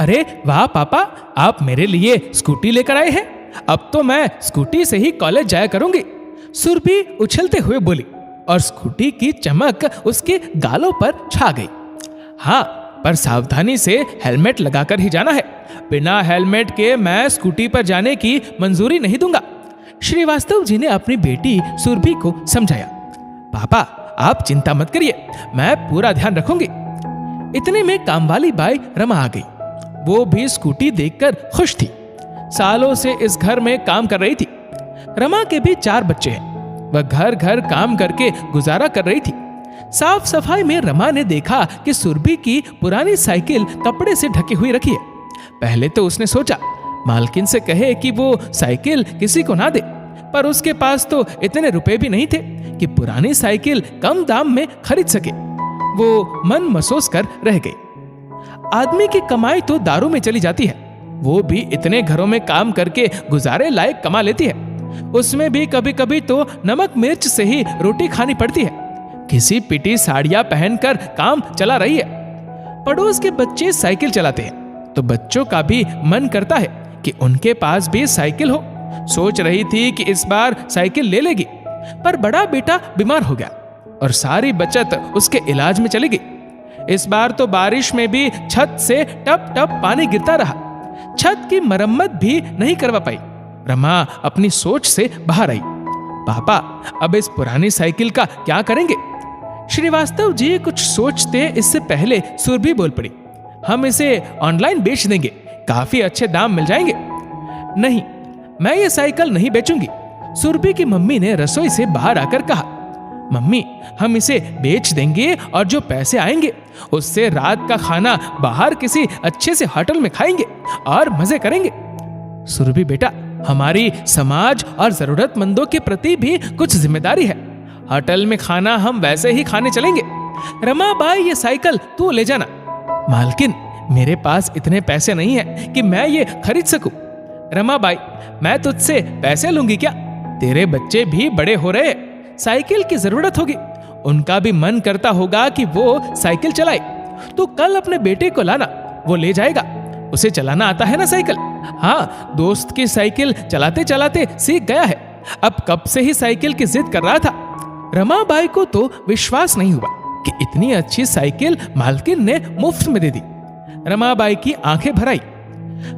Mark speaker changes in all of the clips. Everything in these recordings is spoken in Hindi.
Speaker 1: अरे वाह पापा, आप मेरे लिए स्कूटी लेकर आए हैं। अब तो मैं स्कूटी से ही कॉलेज जाया करूंगी। सुरभि उछलते हुए बोली और स्कूटी की चमक उसके गालों पर छा गई। हाँ, पर सावधानी से हेलमेट लगाकर ही जाना है। बिना हेलमेट के मैं स्कूटी पर जाने की मंजूरी नहीं दूंगा। श्रीवास्तव जी ने अपनी बेटी सुरभि को समझाया। पापा, आप चिंता मत करिए, मैं पूरा ध्यान रखूंगी। इतने में कामवाली बाई रमा आ गई। वो भी स्कूटी देखकर खुश थी। सालों से इस घर में काम कर रही थी। रमा के भी 4 बच्चे हैं। वह घर घर काम करके गुजारा कर रही थी। साफ सफाई में रमा ने देखा कि सुरभि की पुरानी साइकिल कपड़े से ढकी हुई रखी है। पहले तो उसने सोचा मालकिन से कहे कि वो साइकिल किसी को ना दे, पर उसके पास तो इतने रुपए भी नहीं थे कि पुरानी साइकिल कम दाम में खरीद सके। वो मन महसूस कर रह गई। आदमी की कमाई तो दारू में चली जाती है। वो भी इतने घरों में काम करके गुजारे लायक कमा लेती है। उसमें भी कभी कभी तो नमक मिर्च से ही रोटी खानी पड़ती है। किसी पिटी साड़ियां पहनकर काम चला रही है। पड़ोस के बच्चे साइकिल चलाते हैं तो बच्चों का भी मन करता है कि उनके पास भी साइकिल हो। सोच रही थी कि इस बार साइकिल ले लेगी, पर बड़ा बेटा बीमार हो गया और सारी बचत उसके इलाज में चली गई। इस बार तो बारिश में भी छत से टप टप पानी गिरता रहा। छत की मरम्मत भी नहीं करवा पाई। रमा अपनी सोच से बाहर आई। पापा, अब इस पुरानी साइकिल का क्या करेंगे? श्रीवास्तव जी कुछ सोचते इससे पहले सुरभि बोल पड़ी। हम इसे ऑनलाइन बेच देंगे, काफी अच्छे दाम मिल जाएंगे। नहीं, मैं ये साइकिल नहीं बेचूंगी। सुरभि की मम्मी ने रसोई से बाहर आकर कहा। मम्मी, हम इसे बेच देंगे और जो पैसे आएंगे उससे रात का खाना बाहर किसी अच्छे से होटल में खाएंगे और मजे करेंगे। सुरभि बेटा, हमारी समाज और जरूरतमंदों के प्रति भी कुछ जिम्मेदारी है। होटल में खाना हम वैसे ही खाने चलेंगे। रमा बाई, ये साइकिल तू ले जाना। मालकिन, मेरे पास इतने पैसे नहीं है कि मैं ये खरीद सकूं। रमा बाई, मैं तुझसे पैसे लूंगी क्या? तेरे बच्चे भी बड़े हो रहे, साइकिल की जरूरत होगी। उनका भी मन करता होगा कि वो साइकिल चलाए। तो कल अपने बेटे को लाना, वो ले जाएगा। उसे चलाना आता है ना साइकिल? हाँ, दोस्त की साइकिल चलाते चलाते सीख गया है। अब कब से ही साइकिल की जिद कर रहा था। रमाबाई को तो विश्वास नहीं हुआ कि इतनी अच्छी साइकिल मालकिन ने मुफ्त में दे दी। रमाबाई की आंखें भर आई।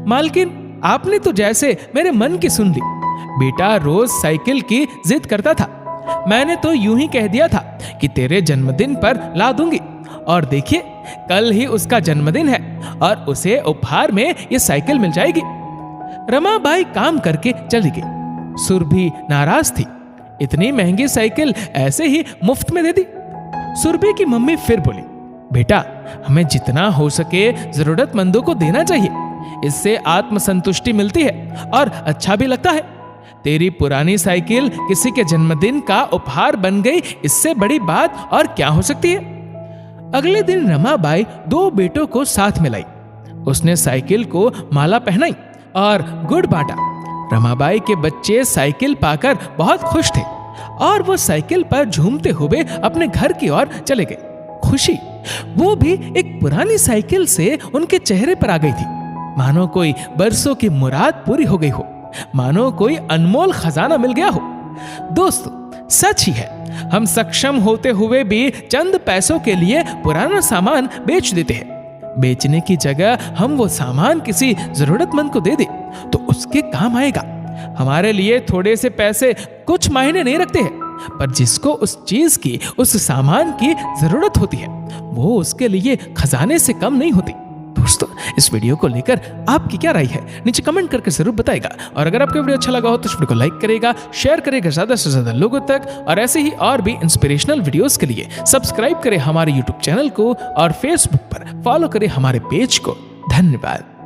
Speaker 1: मालकिन, आपने तो जैसे मेरे मन की सुन ली। बेटा रोज साइकिल की जिद करता था। मैंने तो यूं ही कह दिया था कि तेरे जन्मदिन पर ला दूंगी, और देखिए कल ही उसका जन्मदिन है और उसे उपहार में ये साइकिल मिल जाएगी। रमाबाई काम करके चली गई। सुरभि नाराज थी। इतनी महंगी साइकिल ऐसे ही मुफ्त में दे दी। सुरभि की मम्मी फिर बोली, बेटा, हमें जितना हो सके जरूरतमंदों को देना चाहिए। इससे आत्मसंतुष्टि मिलती है और अच्छा भी लगता है। तेरी पुरानी साइकिल किसी के जन्मदिन का उपहार बन गई, इससे बड़ी बात और क्या हो सकती है। अगले दिन रमाबाई 2 बेटों को साथ में लाई। उसने साइकिल को माला पहनाई और गुड़ बांटा। रमाबाई के बच्चे साइकिल पाकर बहुत खुश थे और वो साइकिल पर झूमते हुए अपने घर की ओर चले गए। खुशी, वो भी एक पुरानी साइकिल से उनके चेहरे पर आ गई थी। मानो कोई बरसों की मुराद पूरी हो गई हो, मानो कोई अनमोल खजाना मिल गया हो। दोस्तों, सच ही है, हम सक्षम होते हुए भी चंद पैसों के लिए पुराना सामान बेच देते हैं। बेचने की जगह हम वो सामान किसी जरूरतमंद को दे दे तो उसके काम आएगा। हमारे लिए थोड़े से पैसे कुछ मायने नहीं रखते हैं, पर जिसको उस चीज की, उस सामान की जरूरत होती है, वो उसके लिए खजाने से कम नहीं होती। दोस्तों, इस वीडियो को लेकर आपकी क्या राय है, नीचे कमेंट करके जरूर बताएगा। और अगर आपको वीडियो अच्छा लगा हो तो इस वीडियो को लाइक करेगा, शेयर करेगा ज्यादा से ज्यादा लोगों तक, और ऐसे ही और भी इंस्पिरेशनल वीडियोस के लिए सब्सक्राइब करें हमारे यूट्यूब चैनल को और फेसबुक पर फॉलो करें हमारे पेज को। धन्यवाद।